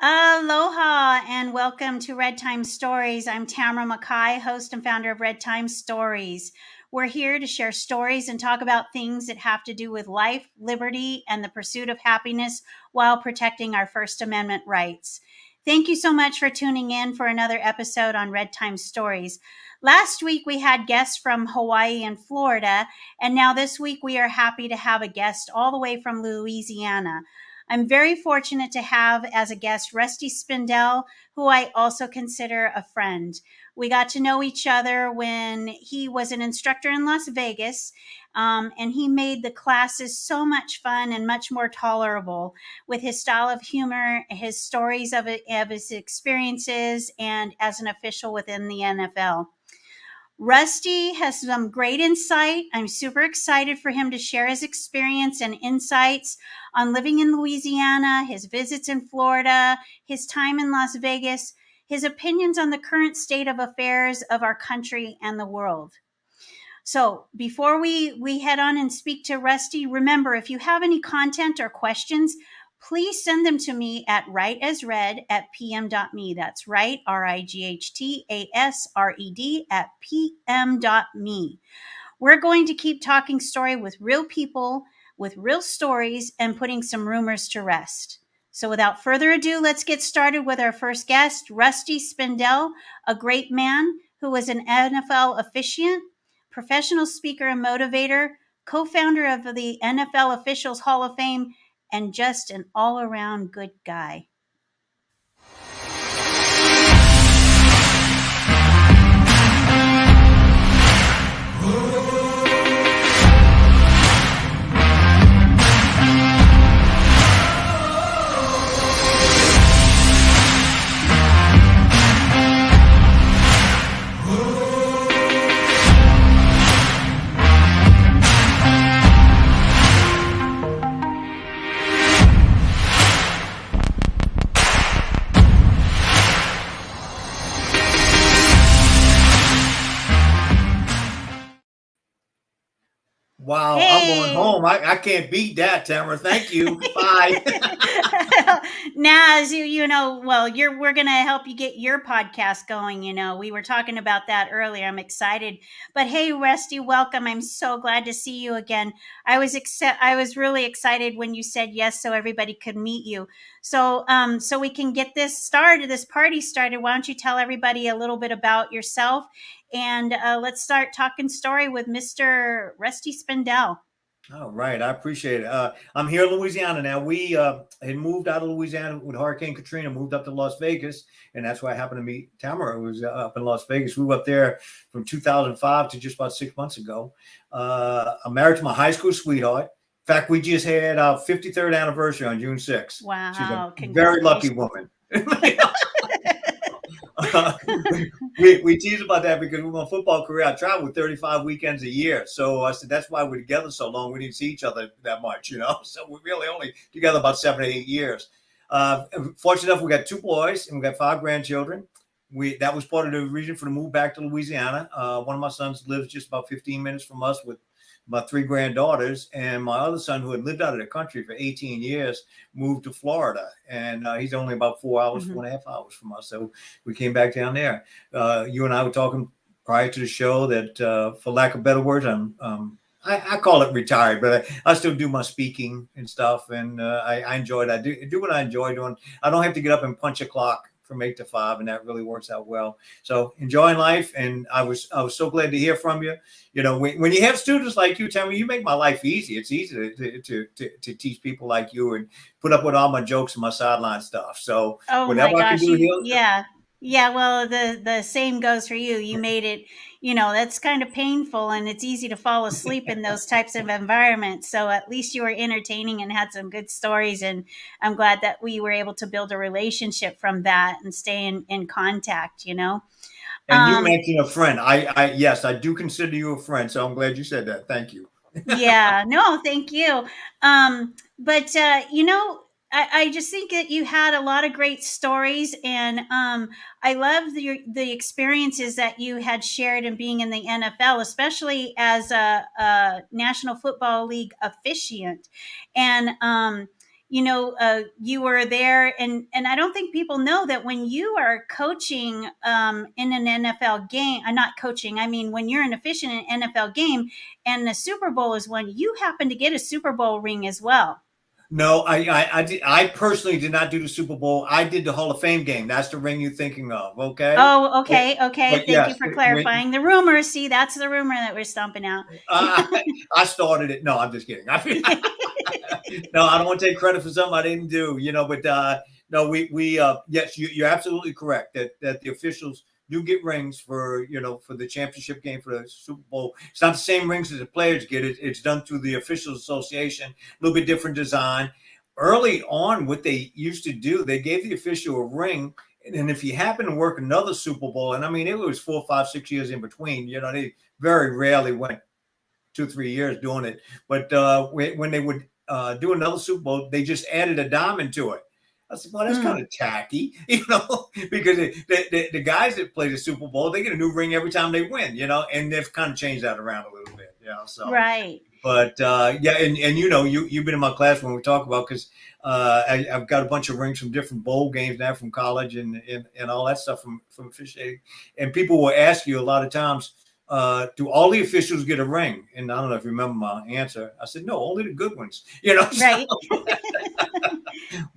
Aloha and welcome to Redtime Stories. I'm Tamara Mackay, host and founder of Redtime Stories. We're here to share stories and talk about things that have to do with life, liberty, and the pursuit of happiness while protecting our First Amendment rights. Thank you so much for tuning in for another episode on Redtime Stories. Last week we had guests from Hawaii and Florida, and now this week we are happy to have a guest all the way from Louisiana. I'm very fortunate to have as a guest Rusty Spindel, who I also consider a friend. We got to know each other when he was an instructor in Las Vegas, and he made the classes so much fun and much more tolerable with his style of humor, his stories of his experiences, and as an official within the NFL. Rusty has some great insight. I'm super excited for him to share his experience and insights on living in Louisiana, his visits in Florida, his time in Las Vegas, his opinions on the current state of affairs of our country and the world. So before we head on and speak to Rusty, remember, if you have any content or questions, please send them to me at writeasred@pm.me. That's right, RIGHTASRED @pm.me. We're going to keep talking story with real people, with real stories, and putting some rumors to rest. So without further ado, let's get started with our first guest, Rusty Spindel, a great man who was an NFL officiant, professional speaker and motivator, co-founder of the NFL Officials Hall of Fame, and just an all-around good guy. Wow, Hey. I'm going home. I can't beat that, Tamara. Thank you. Bye. Now, as you know, well, we're going to help you get your podcast going. You know, we were talking about that earlier. I'm excited. But hey, Rusty, welcome. I'm so glad to see you again. I was really excited when you said yes, so everybody could meet you. So we can get this party started. Why don't you tell everybody a little bit about yourself, and let's start talking story with Mr. Rusty Spindel. All right, I appreciate it. I'm here in Louisiana now. We had moved out of Louisiana with Hurricane Katrina, moved up to Las Vegas, and that's where I happened to meet Tamara, who was up in Las Vegas. We were up there from 2005 to just about 6 months ago. I'm married to my high school sweetheart. In fact, we just had our 53rd anniversary on June 6th. Wow, she's a very lucky woman. we tease about that because with my football career, I traveled 35 weekends a year. So I said that's why we're together so long. We didn't see each other that much, you know. So we're really only together about 7 or 8 years. Fortunate enough, we got 2 boys and we got 5 grandchildren. That was part of the reason for the move back to Louisiana. One of my sons lives just about 15 minutes from us with my 3 granddaughters, and my other son, who had lived out of the country for 18 years, moved to Florida, and he's only about 4 hours, 4.5 hours from us. So we came back down there. You and I were talking prior to the show that, for lack of better words, I call it retired, but I still do my speaking and stuff, and I enjoy it. I do what I enjoy doing. I don't have to get up and punch a clock from 8 to 5, and that really works out well. So enjoying life, and I was so glad to hear from you. You know, when you have students like you, Tammy, you make my life easy. It's easy to teach people like you and put up with all my jokes and my sideline stuff. So whatever I can do here. Yeah, well, the same goes for you. You made it, that's kind of painful, and it's easy to fall asleep in those types of environments. So at least you were entertaining and had some good stories, and I'm glad that we were able to build a relationship from that and stay in contact, And you mentioned a friend. Yes, I do consider you a friend, so I'm glad you said that. Thank you. Yeah, no, thank you. But I just think that you had a lot of great stories, and I love the experiences that you had shared in being in the NFL, especially as a National Football League officiant. And you were there, and I don't think people know that when you are coaching in an NFL game, not coaching, I mean when you're an officiant in an NFL game and the Super Bowl is won, you happen to get a Super Bowl ring as well. No, I personally did not do the Super Bowl. I did the Hall of Fame game. That's the ring you're thinking of, okay? Oh, okay. But Thank you yes, for clarifying the rumor. See, that's the rumor that we're stomping out. I started it. No, I'm just kidding. No, I don't want to take credit for something I didn't do, but no, we yes, you're absolutely correct that the officials do get rings for the championship game for the Super Bowl. It's not the same rings as the players get. It's done through the officials association, a little bit different design. Early on, what they used to do, they gave the official a ring. And if you happen to work another Super Bowl, and I mean, it was 4, 5, 6 years in between, they very rarely went 2, 3 years doing it. But when they would do another Super Bowl, they just added a diamond to it. I said, well, that's kind of tacky, because the guys that play the Super Bowl, they get a new ring every time they win, and they've kind of changed that around a little bit, So Right. But yeah, and you've been in my class when we talk about, because I've got a bunch of rings from different bowl games now from college and all that stuff from officiating, and people will ask you a lot of times, do all the officials get a ring? And I don't know if you remember my answer. I said, no, only the good ones, Right.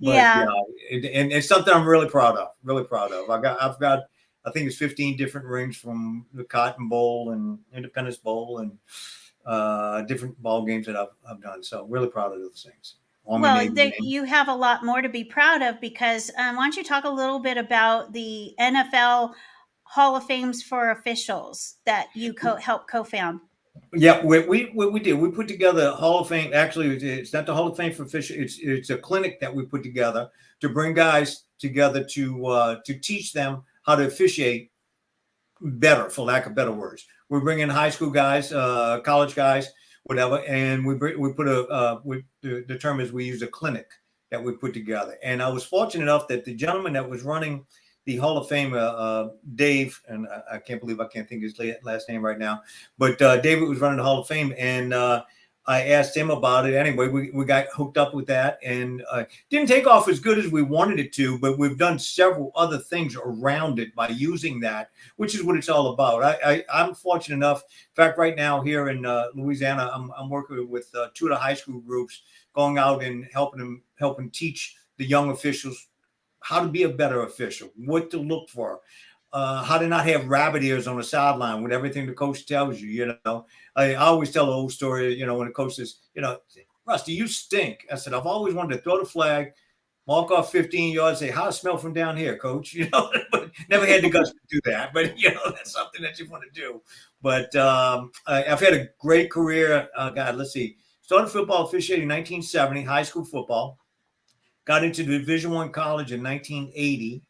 But Yeah. and it's something I'm really proud of. Really proud of. I've got I think it's 15 different rings from the Cotton Bowl and Independence Bowl and different ball games that I've done. So really proud of those things. Well, you have a lot more to be proud of, because why don't you talk a little bit about the NFL Hall of Fames for officials that you helped co-found? Yeah, we did. We put together a Hall of Fame. Actually, it's not the Hall of Fame for officials. It's a clinic that we put together to bring guys together to teach them how to officiate better, for lack of better words. We bring in high school guys, college guys, whatever, and we put the term is we use a clinic that we put together. And I was fortunate enough that the gentleman that was running the Hall of Fame, Dave, and I can't believe I can't think of his last name right now, but David was running the Hall of Fame, and I asked him about it. Anyway, we got hooked up with that, and didn't take off as good as we wanted it to, but we've done several other things around it by using that, which is what it's all about. I'm fortunate enough. In fact, right now here in Louisiana, I'm working with 2 of the high school groups, going out and helping teach the young officials how to be a better official, what to look for, how to not have rabbit ears on the sideline with everything the coach tells you. I always tell the old story, when the coach says, Rusty, you stink. I said, I've always wanted to throw the flag, mark off 15 yards, say, how's it smell from down here, coach? But never had the guts to do that. But, that's something that you want to do. But I've had a great career. God, let's see. Started football officiating in 1970, high school football. Got into Division I college in 1980.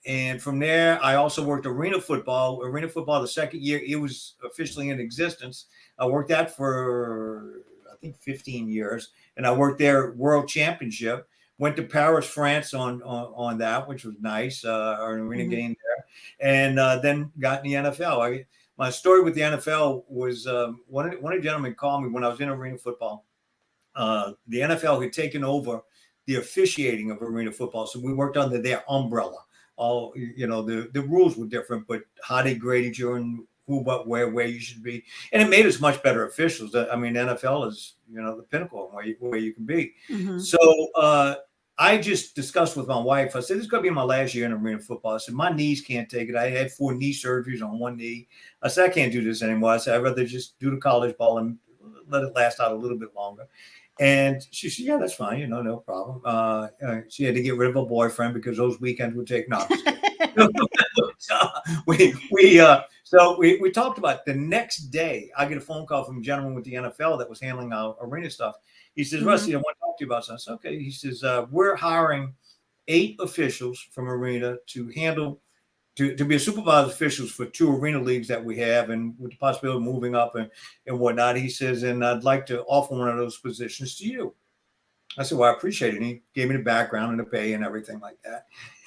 And from there, I also worked arena football. Arena football, the second year it was officially in existence. I worked that for, I think, 15 years. And I worked there World Championship. Went to Paris, France on that, which was nice, our arena game there. And then got in the NFL. My story with the NFL was one of the gentlemen called me when I was in arena football. The NFL had taken over the officiating of arena football, so we worked under their umbrella. All the rules were different, but how they graded you and who, what, where you should be, and it made us much better officials. I mean, NFL is the pinnacle of where you can be. Mm-hmm. So I just discussed with my wife. I said, this is going to be my last year in arena football. I said, my knees can't take it. I had 4 knee surgeries on one knee. I said, I can't do this anymore. I said, I'd rather just do the college ball and let it last out a little bit longer. And she said, yeah, that's fine. No problem. She had to get rid of her boyfriend because those weekends would take no. So we talked about it. The next day. I get a phone call from a gentleman with the NFL that was handling our arena stuff. He says, Rusty, I want to talk to you about something. I said, okay. He says, we're hiring 8 officials from arena to handle to be a supervisor officials for 2 arena leagues that we have, and with the possibility of moving up and whatnot. He says, and I'd like to offer one of those positions to you. I said, well, I appreciate it. And he gave me the background and the pay and everything like that.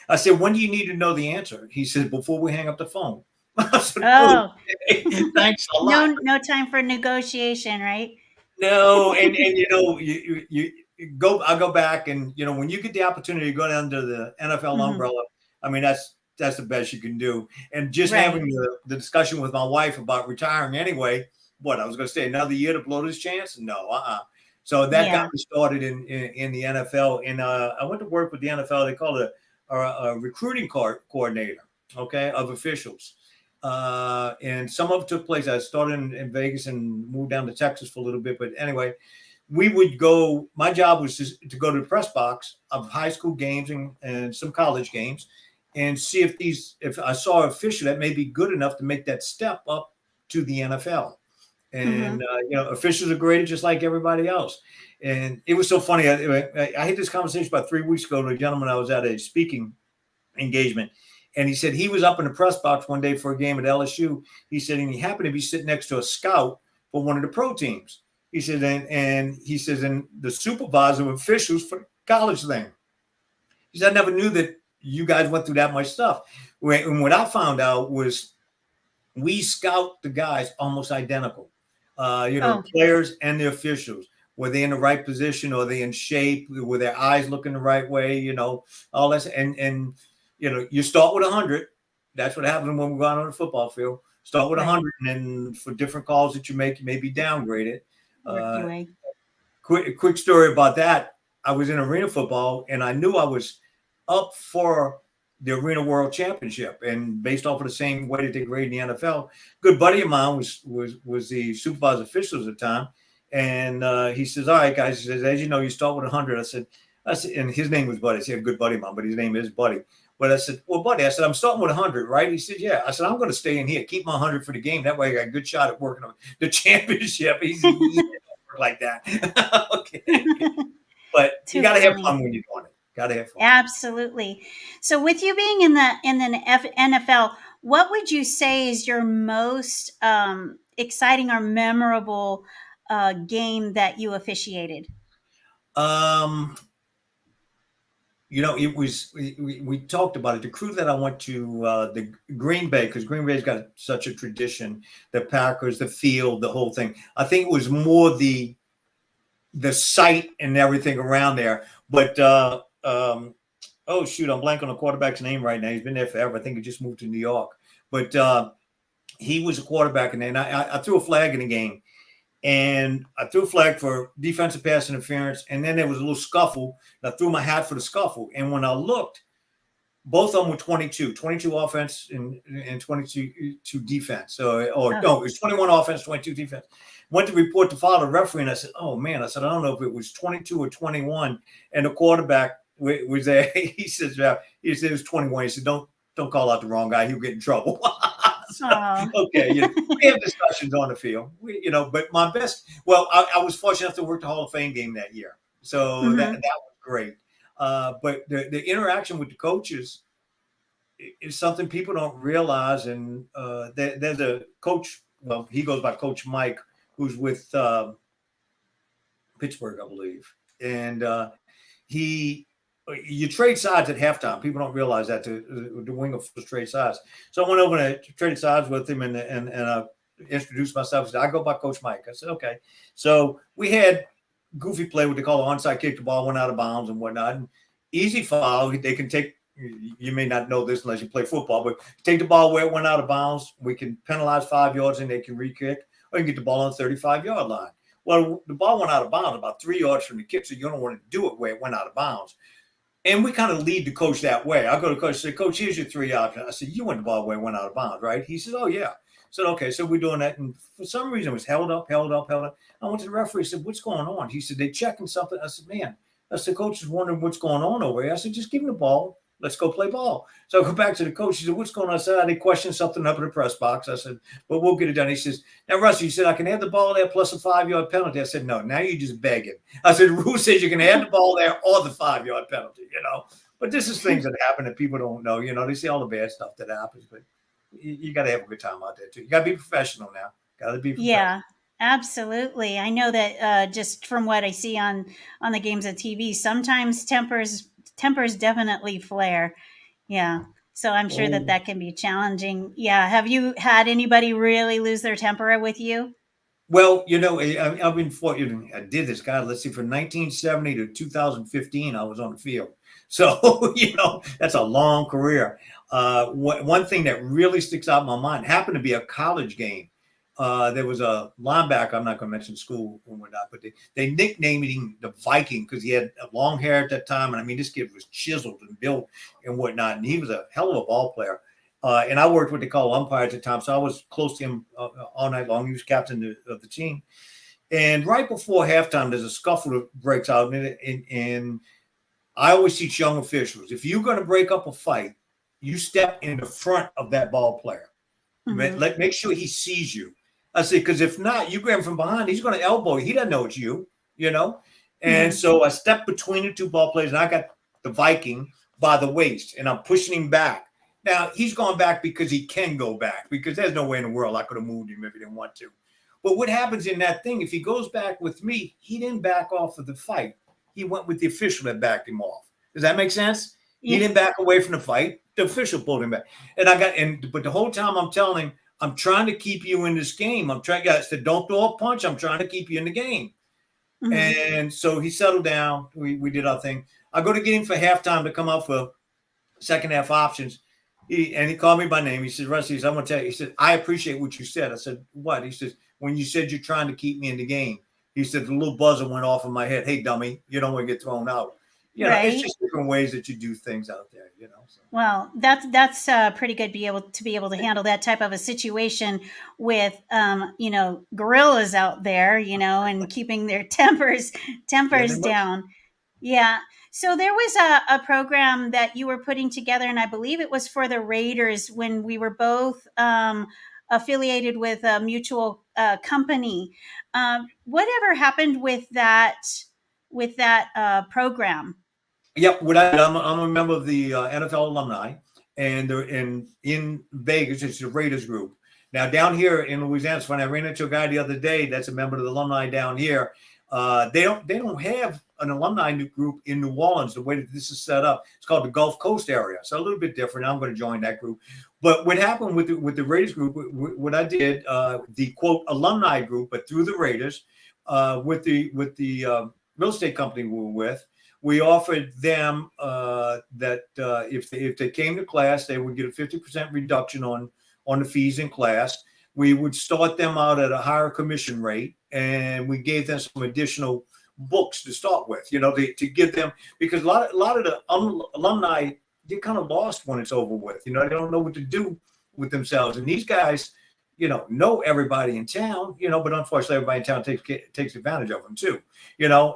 I said, when do you need to know the answer? He said, before we hang up the phone. I said, okay. Thanks a lot. No time for negotiation, right? No, and you I'll go back, and when you get the opportunity to go under the NFL Hmm. umbrella, I mean that's the best you can do. And just having Right. the discussion with my wife about retiring anyway, what I was going to say, another year to blow this chance? No, So that got Yeah. me started in the NFL, and I went to work with the NFL. They call it a recruiting coordinator, okay, of officials. And some of it took place. I started in Vegas and moved down to Texas for a little bit, but anyway, we would go. My job was to go to the press box of high school games and some college games, and see if I saw an official that may be good enough to make that step up to the NFL. And Hmm. officials are graded just like everybody else. And it was so funny. I had this conversation about 3 weeks ago with a gentleman. I was at a speaking engagement, and he said he was up in the press box one day for a game at LSU. He said, and he happened to be sitting next to a scout for one of the pro teams. He said, and he says, and the supervisor of officials for the college thing. He said, I never knew that you guys went through that much stuff. And what I found out was we scout the guys almost identical. The Oh, players and the officials. Were they in the right position? Or are they in shape? Were their eyes looking the right way? All that. And you start with 100. That's what happens when we go out on the football field. Start with right. 100, and then for different calls that you make, you may be downgraded. Work your Uh, way. quick story about that. I was in arena football, and I knew I was up for the Arena World Championship, and based off of the same way that they grade in the NFL, good buddy of mine was the supervisor officials at the time, and he says, "All right, guys," he says, "as you know, you start with 100." I said, and his name was Buddy. I said, "Good buddy of mine," but his name is Buddy. But I said, "Well, Buddy," I said, "I'm starting with 100, right?" He said, "Yeah." I said, "I'm going to stay in here, keep my 100 for the game. That way, I got a good shot at working on the championship." He said, "Yeah, like that." Okay. But you Too got to have funny. fun when you're doing it. Got to have fun. Absolutely. So, with you being in the NFL, what would you say is your most exciting or memorable game that you officiated? Um, it was we talked about it. The crew that I went to, the Green Bay, because Green Bay's got such a tradition. The Packers, the field, the whole thing. I think it was more the site and everything around there. But oh shoot, I'm blanking on the quarterback's name right now. He's been there forever. I think he just moved to New York. But he was a quarterback, and I threw a flag in the game. And I threw a flag for defensive pass interference, and then there was a little scuffle. And I threw my hat for the scuffle. And when I looked, both of them were 22 offense and 22 defense. Or Oh, no, it was 21 offense, 22 defense. Went to report to file the referee, and I said, "Oh man," I said, "I don't know if it was 22 or 21." And the quarterback was there. He says, "He said it was 21." He said, "Don't call out the wrong guy. He'll get in trouble." So, oh. okay, we have discussions on the field. But my best. Well, I was fortunate enough to work the Hall of Fame game that year, so that Hmm. was great. But the interaction with the coaches is something people don't realize. And there's a coach. Well, he goes by Coach Mike, who's with Pittsburgh, I believe, and he. You trade sides at halftime. People don't realize that the wing of trade sides. So I went over and traded sides with him, and I introduced myself. I said, "I go by Coach Mike." I said, "Okay." So we had goofy play, what they call an onside kick. The ball went out of bounds and whatnot. And easy foul. They can take. You may not know this unless you play football, but take the ball where it went out of bounds. We can penalize 5 yards, and they can re-kick, or you can get the ball on the 35-yard line. Well, the ball went out of bounds about 3 yards from the kick, so you don't want to do it where it went out of bounds. And we kind of lead the coach that way. I go to the coach and say, "Coach, here's your 3 options." I said, "You went the ball where it went out of bounds, right?" He says, "Oh, yeah." I said, "Okay." So we're doing that. And for some reason, it was held up, held up, held up. I went to the referee and said, "What's going on?" He said, "They're checking something." I said, "Man," I said, "Coach is wondering what's going on over here." I said, "Just give him the ball. Let's go play ball." So I go back to the coach. He said, "What's going on?" I said, "They questioned something up in the press box." I said, "But we'll get it done." He says, "Now, Russell," he said, "I can have the ball there plus a 5 yard penalty." I said, "No, now you're just begging." I said, "The rule says you can have the ball there or the 5 yard penalty. But this is things that happen that people don't know. They see all the bad stuff that happens, but you got to have a good time out there too. You got to be professional now. Got to be professional. Yeah, absolutely. I know that just from what I see on the games of TV, sometimes tempers definitely flare. Yeah. So I'm sure that Oh, that can be challenging. Yeah. Have you had anybody really lose their temper with you? Well, I've been fortunate. I did this, God. Let's see, from 1970 to 2015, I was on the field. So, that's a long career. One thing that really sticks out in my mind happened to be a college game. There was a linebacker. I'm not going to mention school or whatnot, but they nicknamed him the Viking because he had long hair at that time. And I mean, this kid was chiseled and built and whatnot. And he was a hell of a ball player. And I worked what they call umpire at the time. So I was close to him all night long. He was captain of the team. And right before halftime, there's a scuffle that breaks out. And I always teach young officials, if you're going to break up a fight, you step in the front of that ball player. Mm-hmm. Make sure he sees you. I say, because if not, you grab him from behind, he's going to elbow you. He doesn't know it's you, And mm-hmm. So I stepped between the two ball players, and I got the Viking by the waist, and I'm pushing him back. Now, he's gone back because he can go back, because there's no way in the world I could have moved him if he didn't want to. But what happens in that thing, if he goes back with me, he didn't back off of the fight. He went with the official that backed him off. Does that make sense? Yeah. He didn't back away from the fight. The official pulled him back. But the whole time I'm telling him, I'm trying to keep you in this game. I said, don't throw a punch. I'm trying to keep you in the game. Mm-hmm. And so he settled down. We did our thing. I go to get him for halftime to come out for second half options. He called me by name. He said, Rusty, I'm going to tell you. He said, I appreciate what you said. I said, what? He says, when you said you're trying to keep me in the game, he said, the little buzzer went off in my head. Hey, dummy, you don't want to get thrown out. Right. It's just different ways that you do things out there, So. Well, that's pretty good to be able to handle that type of a situation with, gorillas out there, and keeping their tempers down. Yeah. So there was a program that you were putting together, and I believe it was for the Raiders when we were both affiliated with a mutual company. Whatever happened with that program? Yep. I'm a member of the NFL alumni, and they're in Vegas. It's the Raiders group. Now down here in Louisiana, it's funny. I ran into a guy the other day that's a member of the alumni down here. They don't have an alumni group in New Orleans the way that this is set up. It's called the Gulf Coast area, so a little bit different. I'm going to join that group. But what happened with the Raiders group? What I did, the quote alumni group, but through the Raiders, with the real estate company we were with, we offered them that if they came to class, they would get a 50% reduction on the fees in class. We would start them out at a higher commission rate, and we gave them some additional books to start with, to give them, because a lot of the alumni get kind of lost when it's over with. They don't know what to do with themselves. And these guys, know everybody in town, but unfortunately everybody in town takes advantage of them too,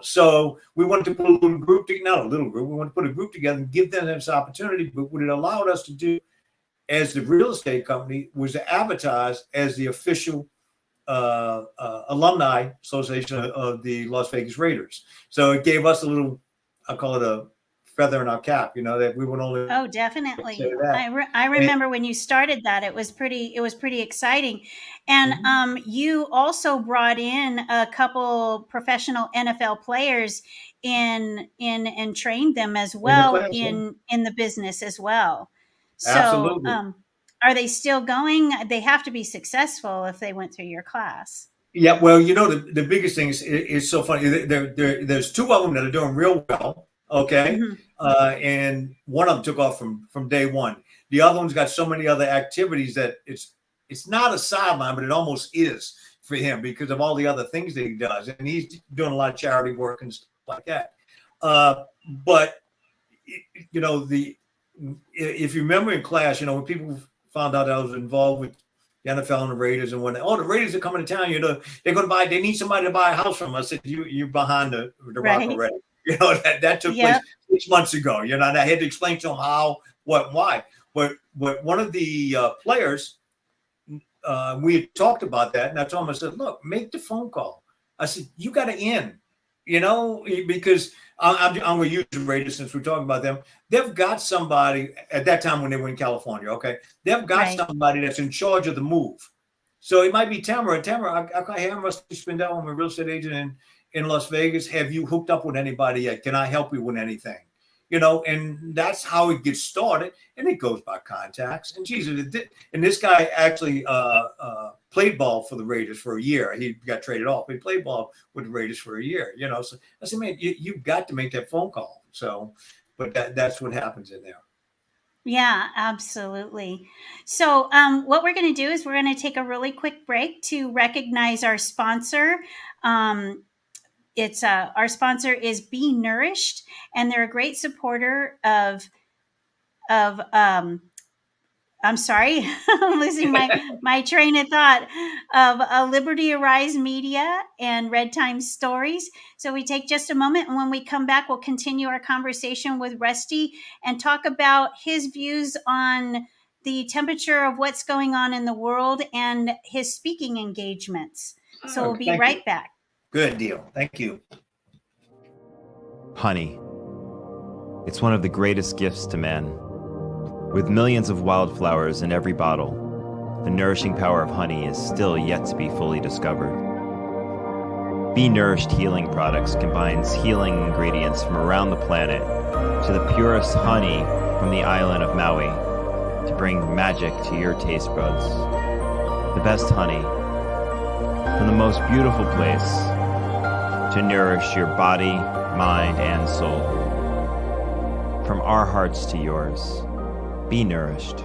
So we wanted to put a little group, not a little group, we want to put a group together and give them this opportunity. But what it allowed us to do as the real estate company was to advertise as the official alumni association of the Las Vegas Raiders. So it gave us a little, I call it a feather in our cap, that we would only. Oh, definitely. I remember when you started that, it was pretty exciting. And mm-hmm. You also brought in a couple professional NFL players and trained them as well in the business as well. So, absolutely. Are they still going? They have to be successful if they went through your class. Yeah, well, the biggest thing is so funny. There's two of them that are doing real well. Okay. Mm-hmm. And one of them took off from day one. The other one's got so many other activities that it's not a sideline, but it almost is for him because of all the other things that he does. And he's doing a lot of charity work and stuff like that. But if you remember in class, when people found out I was involved with the NFL and the Raiders and whatnot, the Raiders are coming to town, they're going to they need somebody to buy a house from. I said, you're behind the rock already. That took place 6 months ago. I had to explain to them how, what, and why. But one of the players, we had talked about that, and I told him, I said, look, make the phone call. I said, you got to in, because I'm going to use the Raiders since we're talking about them. They've got somebody at that time when they were in California, okay? They've got somebody that's in charge of the move. So it might be Tamara. Tamara, I am Rusty Spindel. I'm a real estate agent in Las Vegas. Have you hooked up with anybody yet? Can I help you with anything? and that's how it gets started, and it goes by contacts. And Jesus, and this guy actually played ball for the Raiders for a year. He got traded off. He played ball with the Raiders for a year. So I said, man, you've got to make that phone call. So, but that's what happens in there. Yeah, absolutely. So, what we're going to do is we're going to take a really quick break to recognize our sponsor. It's our sponsor is Be Nourished, and they're a great supporter of I'm sorry, I'm losing my train of thought of Liberty Arise Media and Redtime Stories. So we take just a moment, and when we come back, we'll continue our conversation with Rusty and talk about his views on the temperature of what's going on in the world and his speaking engagements. So we'll be right back. Good deal. Thank you. Honey. It's one of the greatest gifts to man. With millions of wildflowers in every bottle, the nourishing power of honey is still yet to be fully discovered. Be Nourished Healing Products combines healing ingredients from around the planet to the purest honey from the island of Maui to bring magic to your taste buds. The best honey from the most beautiful place to nourish your body, mind, and soul. From our hearts to yours. Be nourished.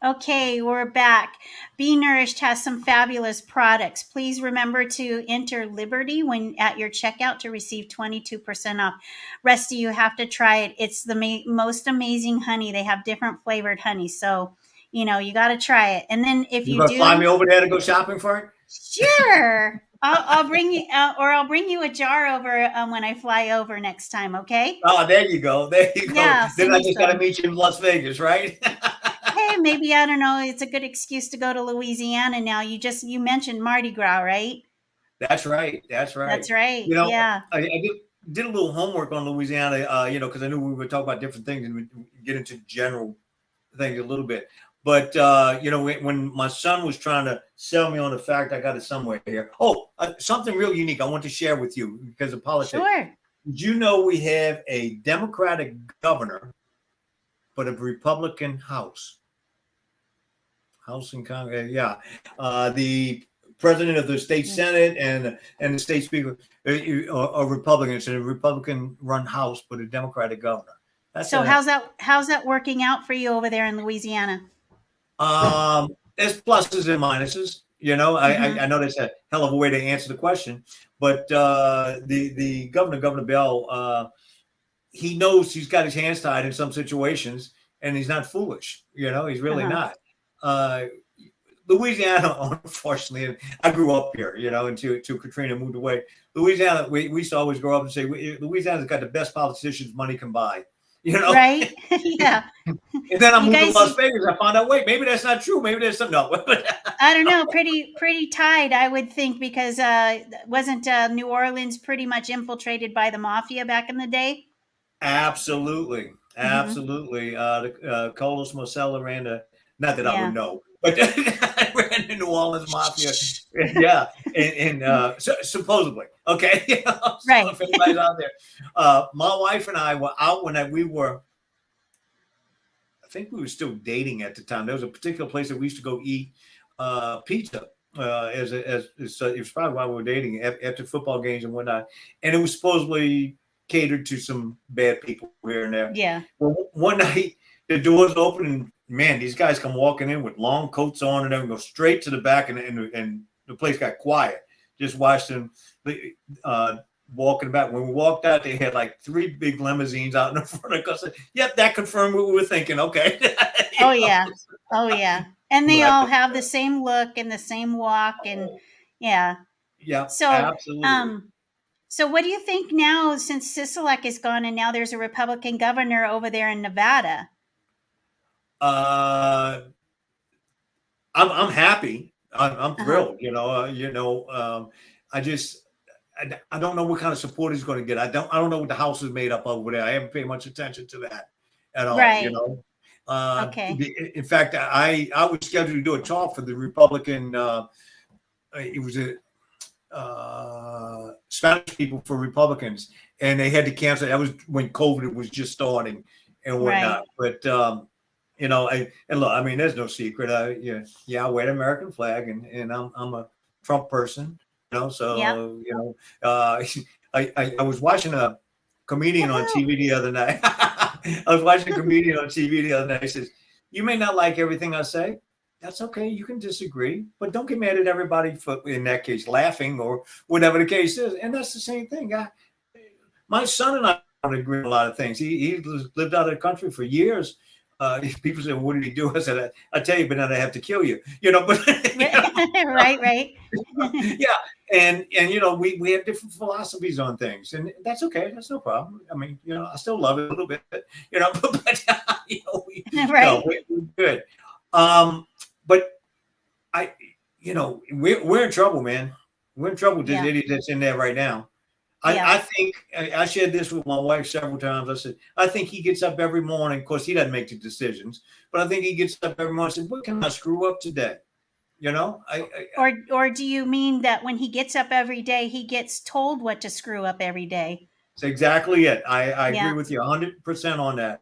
Okay, we're back. Be Nourished has some fabulous products. Please remember to enter Liberty when at your checkout to receive 22% off. Rusty, you have to try it. It's the most amazing honey. They have different flavored honey, so you got to try it. And then if you do, fly me over there to go shopping for it. Sure, I'll bring you, or I'll bring you a jar over when I fly over next time. Okay? Oh, there you go. There you go. Yeah, then I just got to meet you in Las Vegas, right? Hey, maybe, I don't know, it's a good excuse to go to Louisiana now. You mentioned Mardi Gras, right? That's right. That's right. Yeah. I did a little homework on Louisiana, because I knew we would talk about different things and get into general things a little bit. But, when my son was trying to sell me on the fact, I got it somewhere here. Oh, something real unique I want to share with you because of politics. Sure. Did you know we have a Democratic governor, but a Republican House? House and Congress, yeah. The president of the state Senate and the state speaker are Republicans, and a Republican-run House, but a Democratic governor. So how's that working out for you over there in Louisiana? There's pluses and minuses. I know that's a hell of a way to answer the question, but the Governor Bell, he knows he's got his hands tied in some situations, and he's not foolish. He's really not. Louisiana, unfortunately, I grew up here, until Katrina moved away. Louisiana, we used to always grow up and say, Louisiana's got the best politicians money can buy, Right? Yeah. And then I moved to Las Vegas. I found out, wait, maybe that's not true. Maybe there's something. No. I don't know. Pretty tied, I would think, because wasn't New Orleans pretty much infiltrated by the mafia back in the day? Absolutely. Carlos Marcella ran the, not that I would know, but ran the New Orleans mafia. Yeah. And supposedly. Okay. Right. If anybody's out there. My wife and I were out when we were, I think we were still dating at the time. There was a particular place that we used to go eat pizza. It was probably while we were dating after football games and whatnot. And it was supposedly catered to some bad people here and there. Yeah. Well, one night the doors open and man, these guys come walking in with long coats on and then go straight to the back and the place got quiet. Just watched them walking back. When we walked out, they had like 3 big limousines out in the front of us. Yep, that confirmed what we were thinking. Okay. Yeah. And they all have the same look and the same walk and yeah. Yeah. So absolutely. So what do you think now, since Sisolak is gone and now there's a Republican governor over there in Nevada? I'm happy. I'm thrilled. I just I don't know what kind of support he's going to get. I don't know what the House is made up of over there. I haven't paid much attention to that at all. You Right. know, Okay. in fact, I was scheduled to do a talk for the Republican. It was a Spanish people for Republicans, and they had to cancel. That was when COVID was just starting and whatnot. Right. But and look, I mean, there's no secret. I wear the American flag, and I'm a Trump person. Yep. So I was watching a comedian on Woohoo. TV the other night. I was watching a comedian on TV the other night. He says, "You may not like everything I say. That's okay. You can disagree, but don't get mad at everybody for, in that case, laughing or whatever the case is." And that's the same thing. My son and I don't agree on a lot of things. He lived out of the country for years. People say, "What did he do?" I said, "I tell you, but then I have to kill you." But Right. Right. yeah, and we have different philosophies on things, and that's okay. That's no problem. I mean, I still love it a little bit, but Right. we're good. But we're in trouble, man. We're in trouble with this Yeah. idiot that's in there right now. Yeah. I think I shared this with my wife several times. I said, I think he gets up every morning. Of course, he doesn't make the decisions, but I think he gets up every morning and says, "What can I screw up today?" Or do you mean that when he gets up every day, he gets told what to screw up every day? It's exactly it. I agree Yeah. with you 100% on that.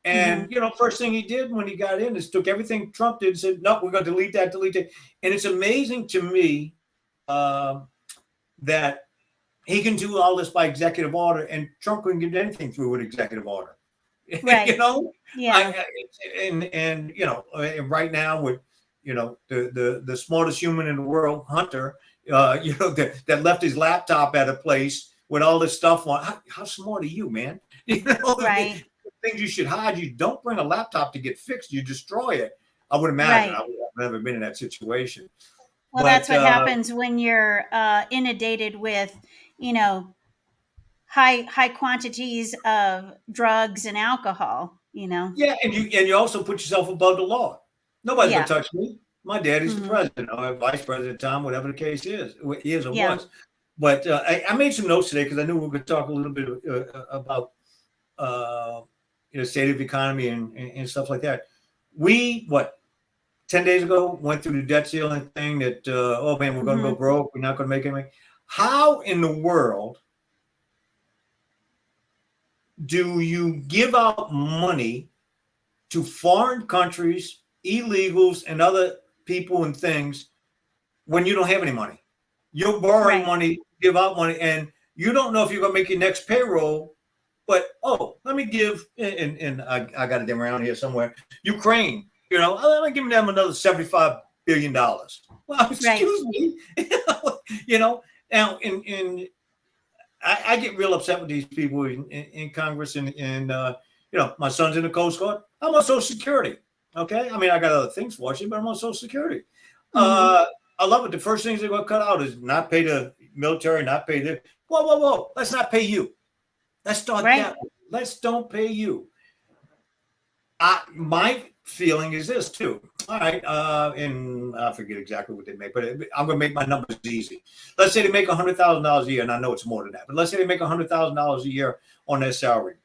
And, Hmm. first thing he did when he got in is took everything Trump did and said, "No, we're going to delete that, delete it." And it's amazing to me that he can do all this by executive order, and Trump couldn't get anything through with executive order. you Right. know, Yeah. and right now with the smartest human in the world, Hunter, that left his laptop at a place with all this stuff on. How smart are you, man? The Right. things you should hide. You don't bring a laptop to get fixed. You destroy it. I would imagine. Right. I've never been in that situation, Well, that's but what happens when you're inundated with, you know, high quantities of drugs and alcohol. yeah, and you also put yourself above the law. Nobody's gonna Yeah. touch me. My daddy's the Hmm. president, or vice president, Tom, whatever the case is or Yeah. was. But I made some notes today because I knew we were going to talk a little bit about state of the economy and stuff like that. We 10 days ago went through the debt ceiling thing that oh man, we're going to go Hmm. broke. We're not going to make anything. How in the world do you give out money to foreign countries, illegals, and other people and things when you don't have any money? You're borrowing Right. money, give out money, and you don't know if you're going to make your next payroll. But let me give, and I got it around here somewhere. Ukraine, let me give them another $75 billion. Well, Right. excuse me, Now, I get real upset with these people in Congress, and my son's in the Coast Guard. I'm on Social Security. Okay, I mean I got other things for you, but I'm on Social Security. Hmm. I love it. The first things they're going to cut out is not pay the military, not pay the. Whoa! Let's not pay you. Let's start Right. that. Let's don't pay you. My feeling is this too. All right, and I forget exactly what they make, but I'm going to make my numbers easy. Let's say they make $100,000 a year, and I know it's more than that, but let's say they make $100,000 a year on their salary.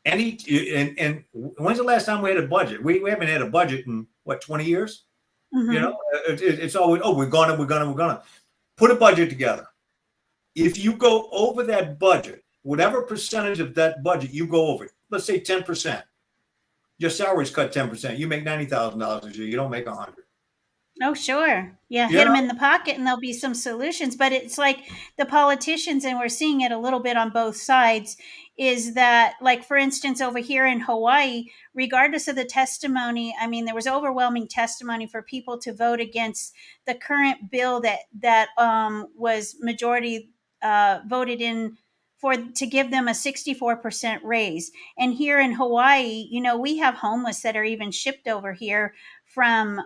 And when's the last time we had a budget? We haven't had a budget in 20 years? Hmm. It's always, we're gonna put a budget together. If you go over that budget, whatever percentage of that budget you go over, let's say 10%, your salary's cut 10%. You make $90,000 a year. You don't make 100. Oh, sure. Yeah, You hit them know? in the pocket and there'll be some solutions. But it's like the politicians, and we're seeing it a little bit on both sides, is that, like, for instance, over here in Hawaii, regardless of the testimony, I mean, there was overwhelming testimony for people to vote against the current bill that was majority voted in for to give them a 64% raise. And here in Hawaii, we have homeless that are even shipped over here from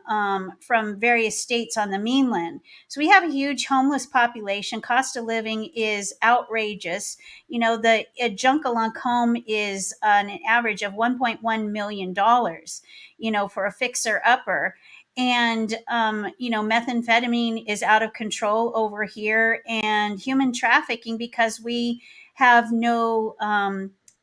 various states on the mainland. So we have a huge homeless population. Cost of living is outrageous. The a Junkalunk home is an average of $1.1 million. For a fixer upper. And methamphetamine is out of control over here, and human trafficking, because we have no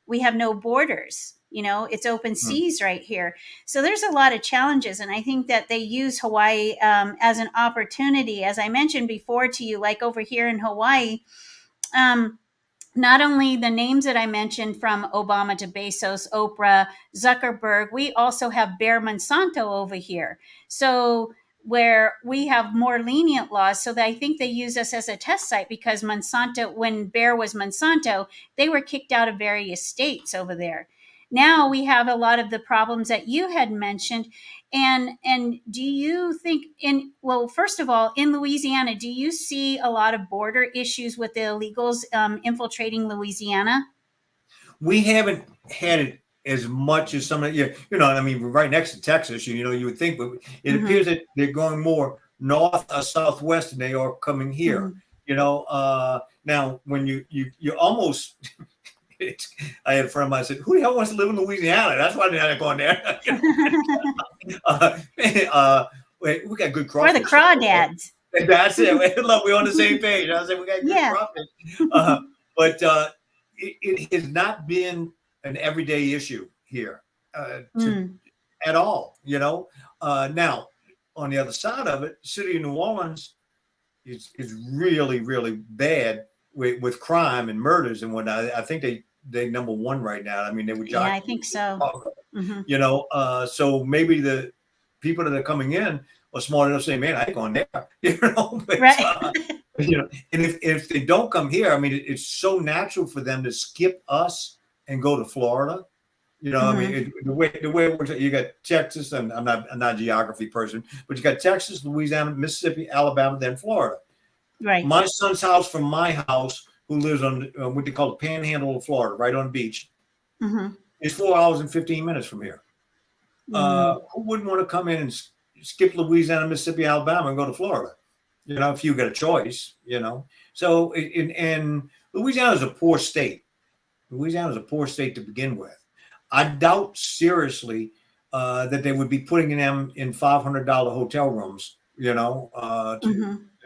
borders. It's open seas right here. So there's a lot of challenges, and I think that they use Hawaii as an opportunity, as I mentioned before to you, like over here in Hawaii. Not only the names that I mentioned, from Obama to Bezos, Oprah, Zuckerberg, we also have Bayer Monsanto over here. So where we have more lenient laws, so that I think they use us as a test site, because Monsanto, when Bayer was Monsanto, they were kicked out of various states over there. Now we have a lot of the problems that you had mentioned. And do you think, first of all, in Louisiana, do you see a lot of border issues with the illegals infiltrating Louisiana? We haven't had it as much as some of I mean, we're right next to Texas, you would think, but it appears that they're going more north or southwest than they are coming here. Now when you almost I had a friend of mine said, "Who the hell wants to live in Louisiana? That's why they're not going there." We got good crawfish. We're the crawdads. That's it. Look, we're on the same page. I said we got good crawfish. But it has not been an everyday issue here at all. Now, on the other side of it, the city of New Orleans is really, really bad with crime and murders and whatnot. I think they number one right now. I mean, they were. Yeah, I think so. So maybe the people that are coming in are smart enough to say, "Man, I ain't going there." But, right. and if they don't come here, I mean, it's so natural for them to skip us and go to Florida. I mean, the way it works, you got Texas, and I'm not a geography person, but you got Texas, Louisiana, Mississippi, Alabama, then Florida. Right. My son's house from my house, who lives on what they call the Panhandle of Florida, right on the beach, is 4 hours and 15 minutes from here. Who wouldn't want to come in and skip Louisiana, Mississippi, Alabama, and go to Florida? If you got a choice, So, and Louisiana is a poor state. Louisiana is a poor state to begin with. I doubt seriously that they would be putting them in $500 hotel rooms,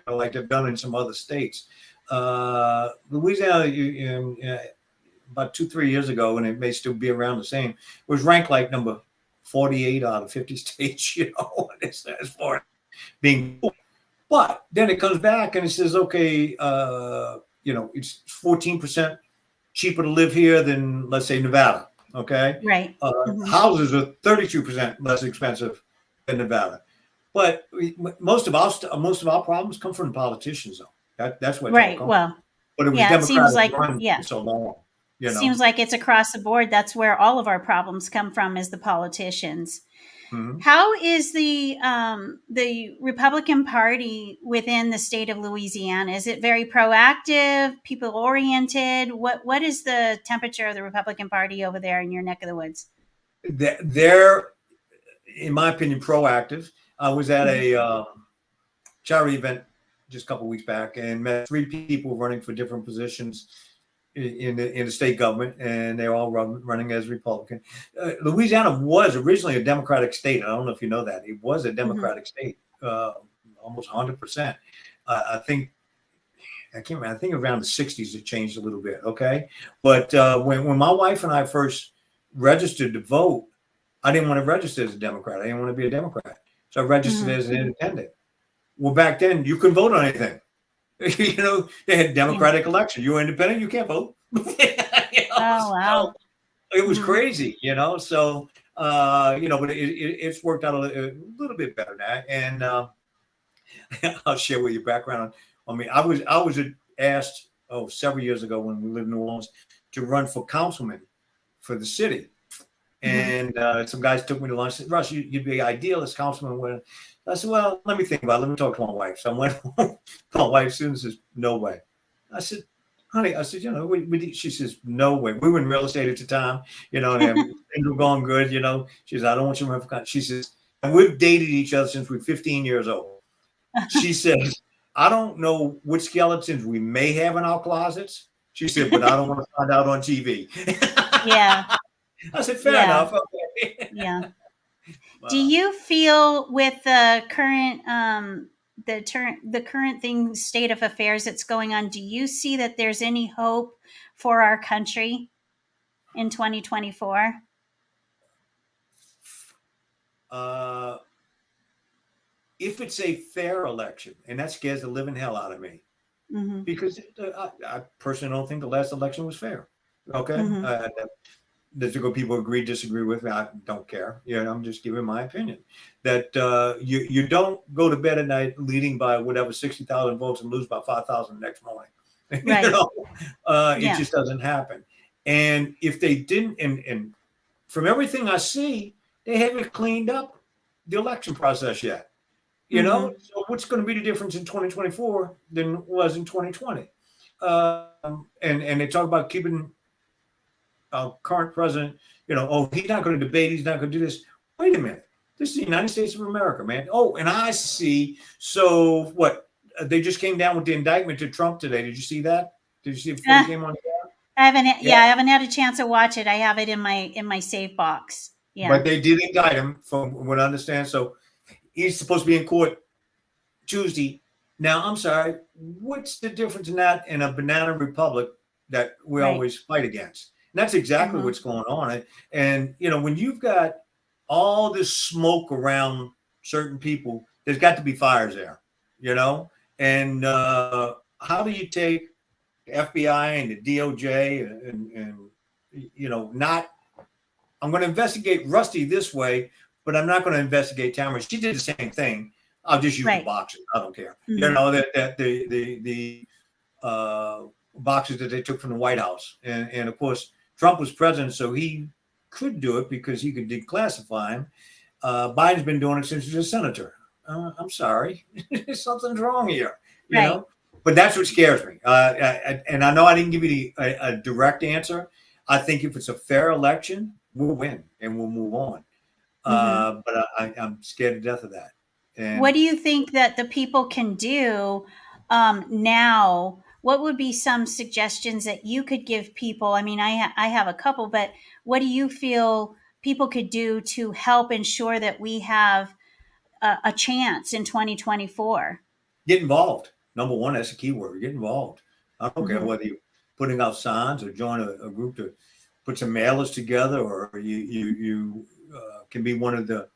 like they've done in some other states. Louisiana, about 2-3 years ago, and it may still be around the same, was ranked like number 48 out of 50 states, as far as being poor. But then it comes back and it says, okay, it's 14% cheaper to live here than, let's say, Nevada. Okay. Right. Houses are 32% less expensive than Nevada. But most of our problems come from the politicians, though. That's what. Right. Well. But it was it seems like so long. Seems like it's across the board. That's where all of our problems come from, is the politicians. How is the Republican Party within the state of Louisiana? Is it very proactive, people oriented? What is the temperature of the Republican Party over there in your neck of the woods? They're, in my opinion, proactive. I was at a charity event just a couple of weeks back and met 3 people running for different positions in the state government, and they're all running as Republican. Louisiana was originally a Democratic state. I don't know if you know that. It was a Democratic state, almost 100%. I can't remember. I think around the 60s it changed a little bit. Okay, but when my wife and I first registered to vote, I didn't want to register as a Democrat. I didn't want to be a Democrat, so I registered as an independent. Well, back then you couldn't vote on anything. They had Democratic election. You're independent, you can't vote. Oh, wow. So it was crazy, So, but it's worked out a little bit better now. And I'll share with you background on me. I was asked several years ago when we lived in New Orleans to run for councilman for the city. And some guys took me to lunch and said, "Russ, you'd be ideal as councilman." I said, "Well, let me think about it. Let me talk to my wife." So I went home. My wife soon says, "No way." I said, "Honey," I said, she says, "No way." We were in real estate at the time, and things were going good, She says, "I don't want you to run for council." She says, and we've dated each other since we're 15 years old. She says, "I don't know which skeletons we may have in our closets." She said, "But I don't want to find out on TV." Yeah. I said, fair enough. Okay. Yeah. Do Uh, you feel with the current the current thing state of affairs that's going on, do you see that there's any hope for our country in 2024? uh, if it's a fair election, and that scares the living hell out of me, Mm-hmm. because I personally don't think the last election was fair. Okay, Mm-hmm. there's good people agree, disagree with me. I don't care. I'm just giving my opinion. That you don't go to bed at night leading by whatever 60,000 votes and lose by 5,000 next morning. Right. It Yeah. just doesn't happen. And if they didn't, and from everything I see, they haven't cleaned up the election process yet. Mm-hmm. So what's going to be the difference in 2024 than was in 2020? And they talk about keeping our current president, he's not going to debate, he's not going to do this. Wait a minute. This is the United States of America, man. Oh, and I see. So what? They just came down with the indictment to Trump today. Did you see that? Did you see it before you Uh, came on? I haven't. Yeah. Yeah, I haven't had a chance to watch it. I have it in my save box. Yeah. But they did indict him, from what I understand. So he's supposed to be in court Tuesday. Now, I'm sorry. What's the difference in that and a banana republic that we Right. always fight against? And that's exactly Mm-hmm. what's going on. And when you've got all this smoke around certain people, there's got to be fires there, And how do you take the FBI and the DOJ and not? I'm going to investigate Rusty this way, but I'm not going to investigate Tamara. She did the same thing. I'll just use the Right. boxes. I don't care. Mm-hmm. That the boxes that they took from the White House, and of course Trump was president, so he could do it because he could declassify them. Biden's been doing it since he was a senator. I'm sorry, something's wrong here, Right. But that's what scares me. And I know I didn't give you a direct answer. I think if it's a fair election, we'll win and we'll move on. Mm-hmm. But I'm scared to death of that. And What do you think that the people can do now? What would be some suggestions that you could give people? I mean, I have a couple, but what do you feel people could do to help ensure that we have a chance in 2024? get involved. Number one, that's a key word. Get involved. I don't care Mm-hmm. whether you're putting out signs or join a group to put some mailers together, or you can be one of the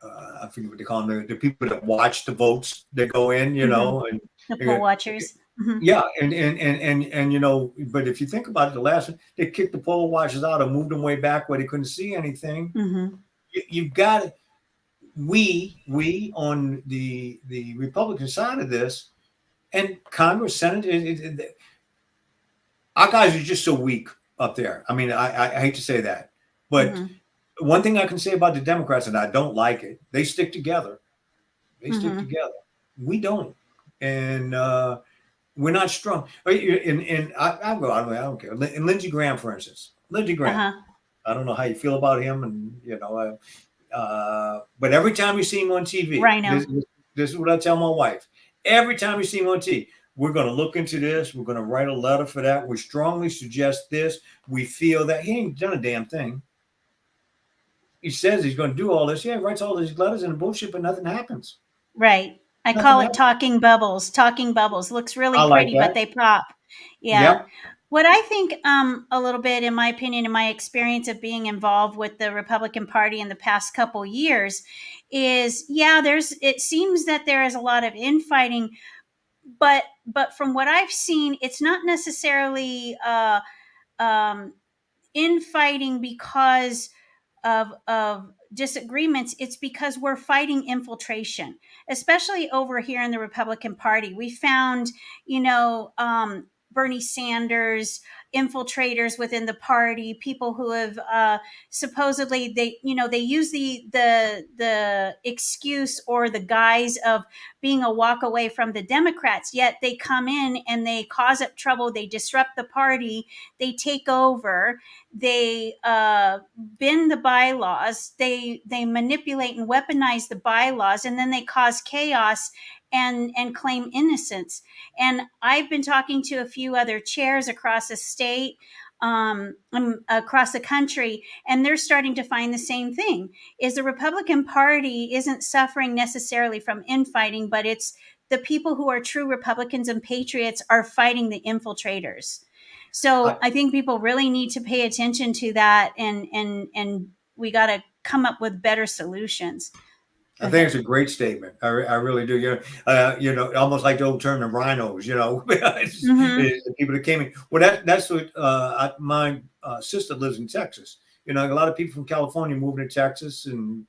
I forget what they call them, the people that watch the votes that go in, Mm-hmm. and The poll watchers. Mm-hmm. yeah, and but if you think about it, the last one, they kicked the poll watchers out and moved them way back where they couldn't see anything. Mm-hmm. You've got to, we on the Republican side of this, and Congress, Senate, our guys are just so weak up there. I mean, I hate to say that, but Mm-hmm. one thing I can say about the Democrats, and I don't like it, they stick together. They stick Mm-hmm. together. We don't, and we're not strong. And I'll go. I don't care. And Lindsey Graham, for instance, Lindsey Graham. Uh-huh. I don't know how you feel about him, and but every time you see him on TV, Rhino. this is what I tell my wife. Every time you see him on TV, we're going to look into this. We're going to write a letter for that. We strongly suggest this. We feel that he ain't done a damn thing. He says he's going to do all this. Yeah, he writes all these letters and bullshit, but nothing happens. Right. I Nothing call it happens. talking bubbles. Talking bubbles. Looks really I like pretty, but that. they pop. Yeah. Yep. What I think, a little bit, in my opinion, in my experience of being involved with the Republican Party in the past couple years, is it seems that there is a lot of infighting, but from what I've seen, it's not necessarily infighting because of disagreements. It's because we're fighting infiltration, especially over here in the Republican Party. We found, Bernie Sanders infiltrators within the party, people who have supposedly they use the excuse or the guise of being a walk away from the Democrats, yet they come in and they cause up trouble, they disrupt the party, they take over, they bend the bylaws, they manipulate and weaponize the bylaws, and then they cause chaos and claim innocence. And I've been talking to a few other chairs across the state. across the country, and they're starting to find the same thing. Is the Republican Party isn't suffering necessarily from infighting, but it's the people who are true Republicans and patriots are fighting the infiltrators. So I think people really need to pay attention to that, and we got to come up with better solutions. I think it's a great statement. I really do. Almost like the old term, the rhinos. It's people that came in. Well, that's what my sister lives in Texas. A lot of people from California moving to Texas and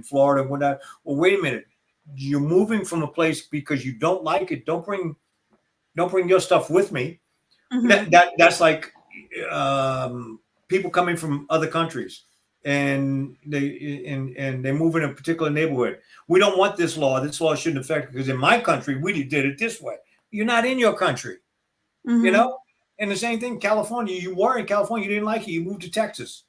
Florida and whatnot. Well, wait a minute. You're moving from a place because you don't like it. Don't bring your stuff with me. That's like people coming from other countries. And they move in a particular neighborhood. We don't want this law. This law shouldn't affect it because in my country we did it this way. You're not in your country, And the same thing, California. You were in California. You didn't like it. You moved to Texas.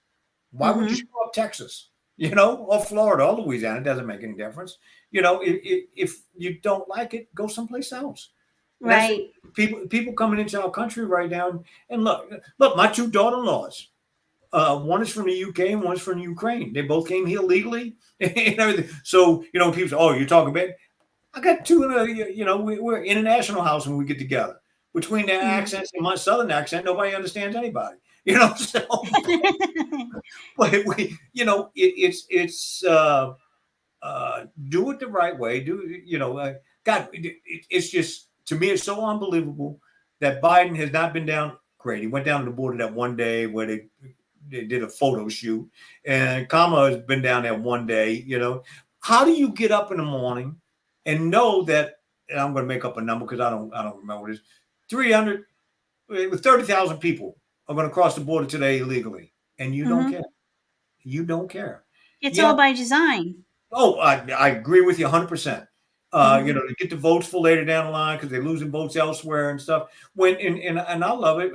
Why would you screw up Texas? Or Florida or Louisiana? It doesn't make any difference. If you don't like it, go someplace else. Right. People coming into our country right now, and look, my two daughter-in-laws. One is from the UK and one's from Ukraine. They both came here legally and everything. So, people say, oh, you're talking about, I got two, we're international house when we get together. Between their accents and my Southern accent, nobody understands anybody, so. But, it's do it the right way. God, it's just, to me, it's so unbelievable that Biden has not been down. Great. He went down to the border that one day where they did a photo shoot, and Kamala has been down there one day. How do you get up in the morning and know that? And I'm going to make up a number because I don't remember what it is. 30,000 people are going to cross the border today illegally, and you don't care. You don't care. It's all by design. Oh, I agree with you 100%. To get the votes for later down the line because they're losing votes elsewhere and stuff. And I love it.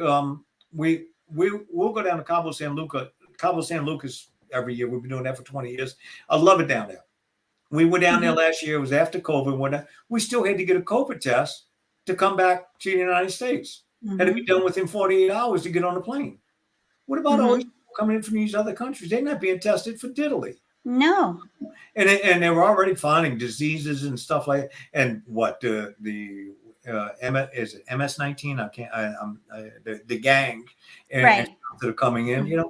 We'll go down to Cabo San Lucas every year. We've been doing that for 20 years. I love it down there. We went down there last year. It was after COVID. We still had to get a COVID test to come back to the United States. Had to be done within 48 hours to get on the plane. What about all these people coming in from these other countries? They're not being tested for diddly. No. And they were already finding diseases and stuff like that. And what is it MS-19? The gang and that are coming in.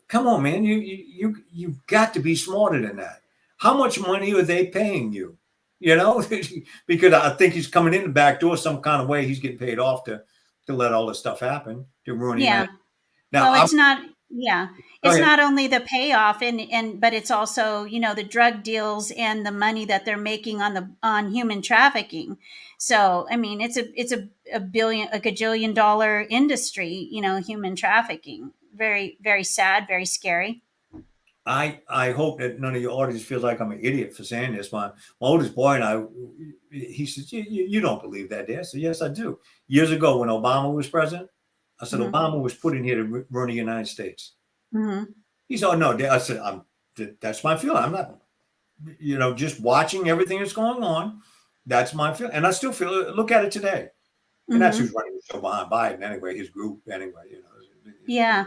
Come on, man. You've got to be smarter than that. How much money are they paying you? Because I think he's coming in the back door some kind of way. He's getting paid off to let all this stuff happen to ruin. Yeah. Now it's not. Yeah. It's not only the payoff but it's also, the drug deals and the money that they're making on human trafficking. So, I mean, it's a gajillion dollar industry, human trafficking. Very, very sad, very scary. I hope that none of your audience feels like I'm an idiot for saying this. My oldest boy and I, he says, you don't believe that, Dad? I said, yes, I do. Years ago when Obama was president, I said, Obama was put in here to run the United States. He said, oh, no, Dad. I said, that's my feeling. I'm not, just watching everything that's going on. That's my feeling. And I still feel it. Look at it today. And that's who's running the show behind Biden anyway, his group anyway, Yeah.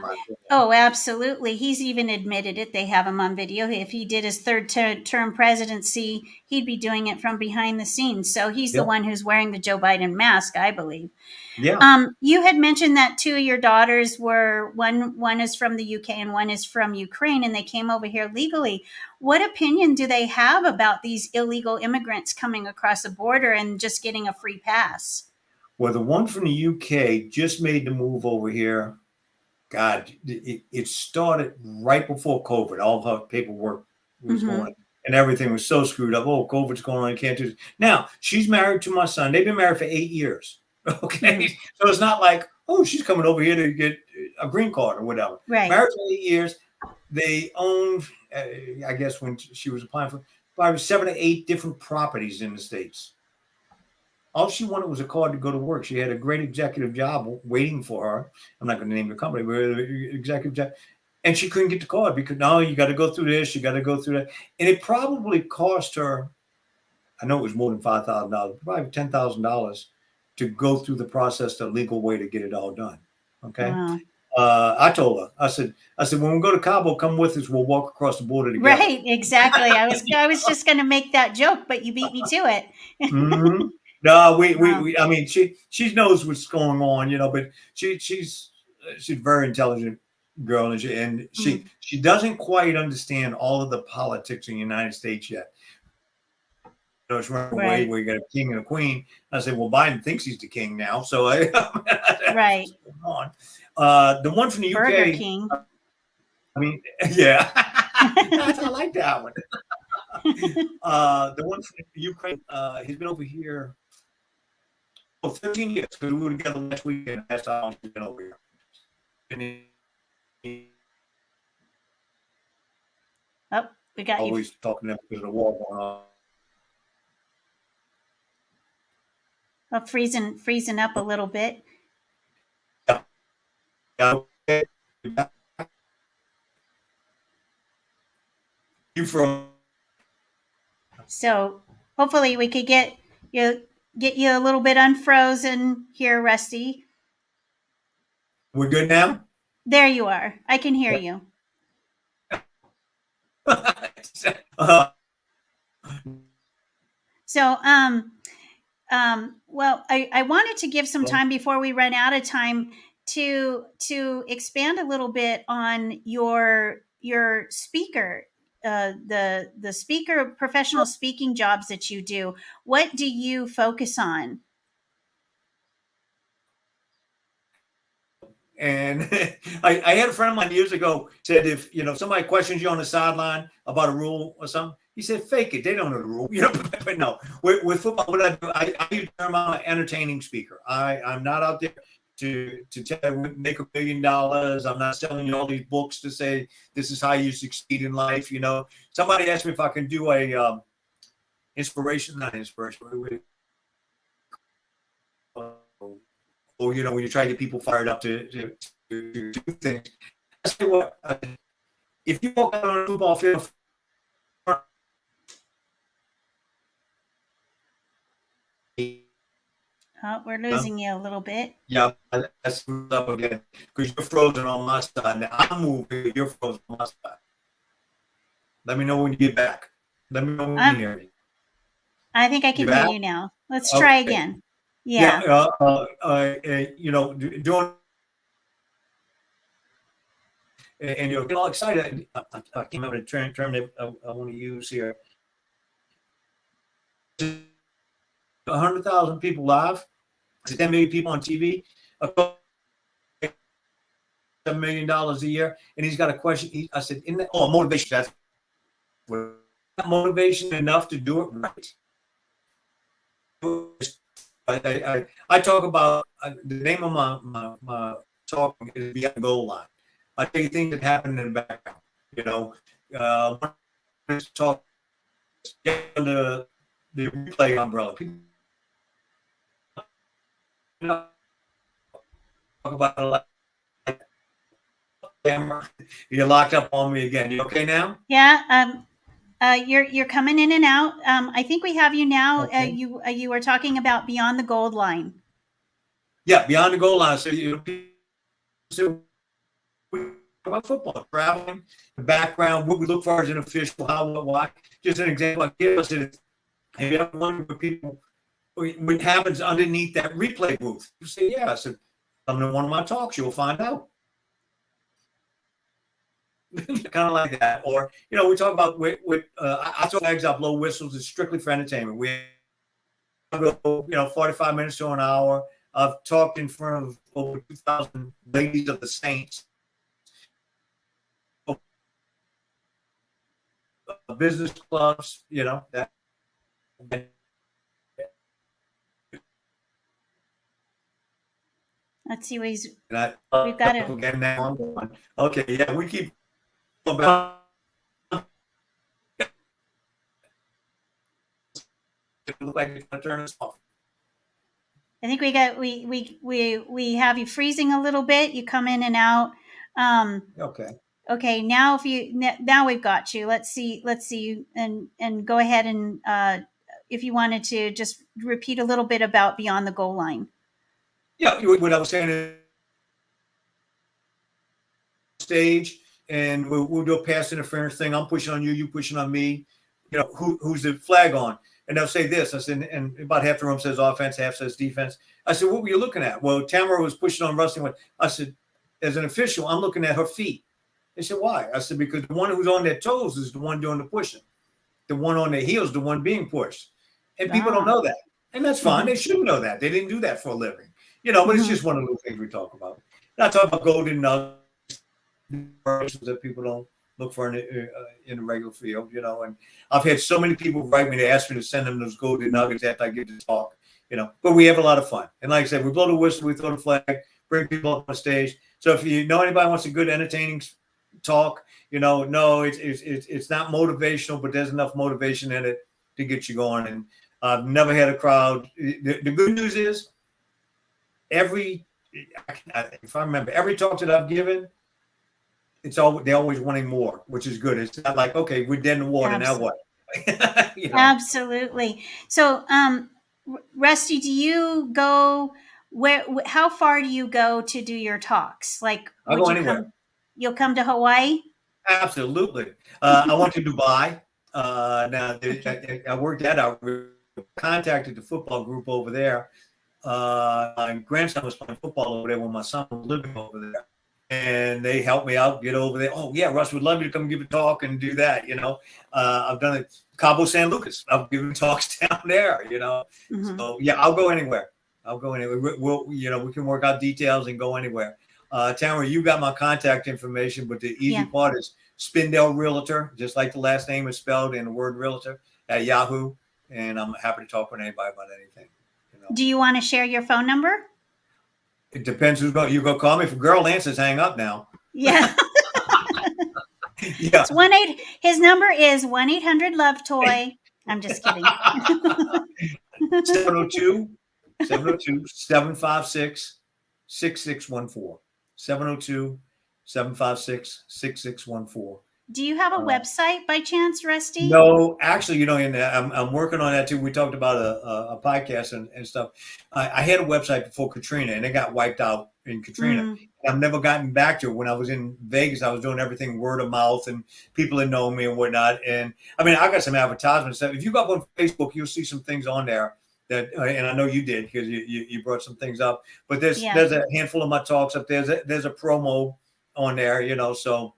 Oh, absolutely. He's even admitted it. They have him on video. If he did his third term presidency, he'd be doing it from behind the scenes. So he's the one who's wearing the Joe Biden mask, I believe. Yeah. You had mentioned that two of your daughters were one is from the UK and one is from Ukraine, and they came over here legally. What opinion do they have about these illegal immigrants coming across the border and just getting a free pass? Well, the one from the UK just made the move over here. God, it started right before COVID. All of her paperwork was going, and everything was so screwed up. Oh, COVID's going on. I can't do this. Now, she's married to my son. They've been married for 8 years. Okay. So it's not like, oh, she's coming over here to get a green card or whatever. Right. Married for 8 years. They owned, I guess when she was applying for, probably 7 or 8 different properties in the States. All she wanted was a card to go to work. She had a great executive job waiting for her. I'm not going to name the company, but executive job. And she couldn't get the card because, no, you got to go through this, you got to go through that. And it probably cost her, I know it was more than $5,000, probably $10,000 to go through the process, the legal way to get it all done. Okay. Wow. I told her, I said, when we go to Cabo, come with us. We'll walk across the border together. Right, exactly. I was just going to make that joke, but you beat me to it. Mm-hmm. No, Wow. I mean, she knows what's going on, you know, but she's a very intelligent girl, and she doesn't quite understand all of the politics in the United States yet. You know, it's running away Right. where you got a king and a queen. I said, well, Biden thinks he's the king now, so Right. what's going on? The one from the Burger UK, King. I mean, yeah, I like that one. The one from Ukraine, he's been over here. 13 years because we were together last weekend. That's how long he's been over here. Oh, we got you. Always talking to them because of the war going on. Oh, freezing up a little bit. Yeah. You from? So hopefully we could get you a little bit unfrozen here, Rusty. We're good now. There you are. I can hear you. So, well, I wanted to give some time before we run out of time to expand a little bit on your speaker, the speaker professional speaking jobs that you do. What do you focus on? And I had a friend of mine years ago said, if somebody questions you on the sideline about a rule or something, he said, fake it. They don't know the rule, But no, with football, what I do, I use the term I'm an entertaining speaker. I'm not out there to tell you make $1 billion. I'm not selling you all these books to say this is how you succeed in life. Somebody asked me if I can do a not inspiration. Or when you try to get people fired up to do things. I say what, if you walk out on a football field. Oh, we're losing you a little bit. Yeah, that's up again because you're frozen on my side. Now I'm moving, you're frozen on my side. Let me know when you get back. Let me know when you hear me. I think I can hear you now. Let's try again. Yeah. Doing. And you'll get all excited. I came up with a term that I want to use here. 100,000 people live, 10 million people on TV, $7 million a year. And he's got a question. I said, motivation. That's motivation enough to do it right. I talk about the name of my talk is Beyond the Goal Line. I tell you things that happen in the background. Talk the replay umbrella. People talk about camera. You're locked up on me again. You okay now? Yeah. You're coming in and out. I think we have you now. Okay. You were talking about Beyond the Goal Line. Yeah, Beyond the Goal Line. So about football, traveling, the background, what we look for as an official, how, what, why. Just an example I give us is, if you ever wonder what people, what happens underneath that replay booth, you say, yeah. I said, come to one of my talks, you'll find out. Kind of like that. Or, we talk about I throw eggs up, blow whistles. It's strictly for entertainment. We go, 45 minutes to an hour. I've talked in front of over 2,000 ladies of the Saints. Business clubs, that. Let's see what he's. We've got it again now. Okay, yeah, we keep about. Look like it's gonna turn us off. I think we have you freezing a little bit. You come in and out. Okay. Okay, now now we've got you. Let's see, and go ahead and if you wanted to just repeat a little bit about Beyond the Goal Line. Yeah, what I was saying is stage, and we'll do a pass interference thing. I'm pushing on you, you pushing on me. Who's the flag on? And they'll say this. I said, and about half the room says offense, half says defense. I said, what were you looking at? Well, Tamara was pushing on Rusty. I said, as an official, I'm looking at her feet. They said, why? I said, because the one who's on their toes is the one doing the pushing. The one on their heels, the one being pushed. And people don't know that. And that's fine. They should know that. They didn't do that for a living. But it's just one of the things we talk about. And I talk about golden nuggets that people don't look for in the regular field, and I've had so many people write me to ask me to send them those golden nuggets after I get to talk, but we have a lot of fun. And like I said, we blow the whistle, we throw the flag, bring people up on stage. So if you know anybody wants a good, entertaining talk, no, it's not motivational, but there's enough motivation in it to get you going. And I've never had a crowd. The good news is if I remember, every talk that I've given, they're always wanting more, which is good. It's not like, okay, we're dead in the water. Absolutely. Now what? Absolutely. So, Rusty, do you go how far do you go to do your talks? Like, I'll go anywhere. You'll come to Hawaii? Absolutely. I went to Dubai. Now I worked that out. Contacted the football group over there. My grandson was playing football over there when my son was living over there. And they helped me out, get over there. Oh, yeah, Russ, would love you to come give a talk and do that, I've done it. Cabo San Lucas. I've given talks down there, So, yeah, I'll go anywhere. We can work out details and go anywhere. Tamara, you got my contact information, but the easy part is Spindel Realtor, just like the last name is spelled in the word realtor, at Yahoo. And I'm happy to talk with anybody about anything. Do you want to share your phone number? It depends who's going. You go call me. If a girl answers, hang up now. Yeah. Yeah. It's his number is 1-800-LOVE-TOY. I'm just kidding. 702-756-6614. 702-756-6614. Do you have a website by chance, Rusty? No, actually, and I'm working on that too. We talked about a podcast and stuff. I had a website before Katrina, and it got wiped out in Katrina. And I've never gotten back to it. When I was in Vegas, I was doing everything word of mouth, and people that know me and whatnot. And I mean, I got some advertisements. Stuff. If you go up on Facebook, you'll see some things on there that, and I know you did because you brought some things up. But there's a handful of my talks up there. There's a promo on there, So.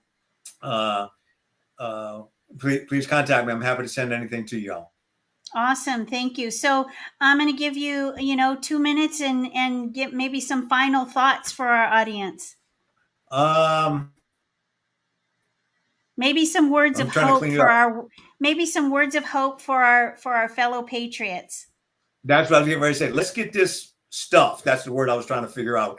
Please contact me. I'm happy to send anything to y'all. Awesome. Thank you. So I'm going to give you, 2 minutes and get maybe some final thoughts for our audience. Maybe some words of hope for our fellow patriots. That's what I was getting ready to say. Let's get this stuff. That's the word I was trying to figure out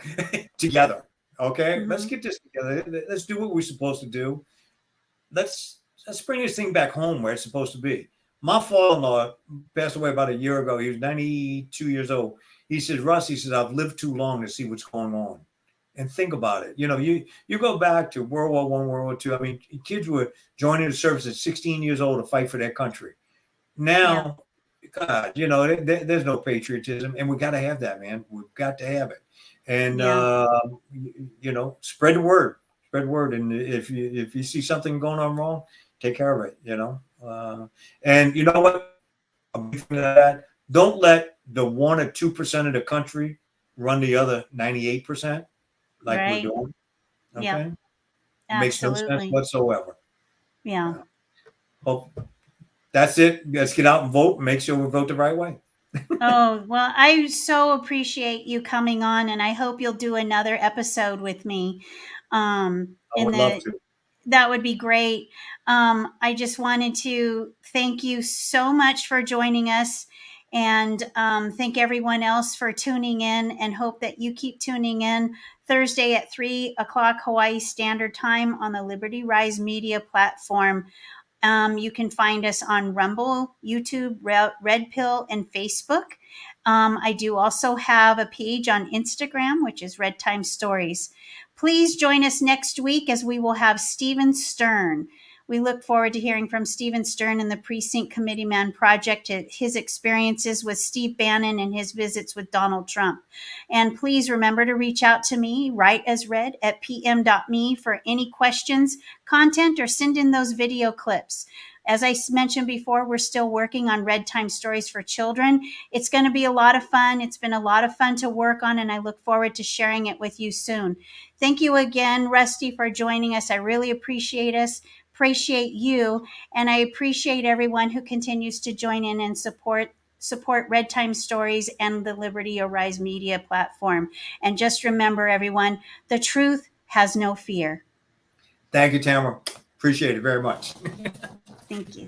together. Okay. Let's get this together. Let's do what we're supposed to do. Let's bring this thing back home where it's supposed to be. My father-in-law passed away about a year ago. He was 92 years old. He says, Russ, I've lived too long to see what's going on. And think about it. You go back to World War I, World War II. I mean, kids were joining the service at 16 years old to fight for their country. Now, God, there's no patriotism, and we got to have that, man. We've got to have it. And, spread the word. Spread word, and if you see something going on wrong, take care of it. And you know what? Don't let the 1 or 2% of the country run the other 98%, like we're doing. Okay, yeah, it makes no sense whatsoever. Yeah. Well, that's it. Let's get out and vote. Make sure we vote the right way. Oh, well, I so appreciate you coming on, and I hope you'll do another episode with me. I would love to. That would be great. I just wanted to thank you so much for joining us, and thank everyone else for tuning in, and hope that you keep tuning in Thursday at 3:00 Hawaii Standard Time on the Liberty Rise Media platform. You can find us on Rumble, YouTube, Red Pill, and Facebook. I do also have a page on Instagram, which is Redtime Stories. Please join us next week as we will have Stephen Stern. We look forward to hearing from Stephen Stern and the Precinct Committee Man Project, his experiences with Steve Bannon and his visits with Donald Trump. And please remember to reach out to me, writeasred@pm.me, for any questions, content, or send in those video clips. As I mentioned before, we're still working on Redtime Stories for Children. It's going to be a lot of fun. It's been a lot of fun to work on, and I look forward to sharing it with you soon. Thank you again, Rusty, for joining us. I really appreciate you, and I appreciate everyone who continues to join in and support Redtime Stories and the Liberty Arise Media platform. And just remember, everyone, the truth has no fear. Thank you, Tamara. Appreciate it very much. Thank you.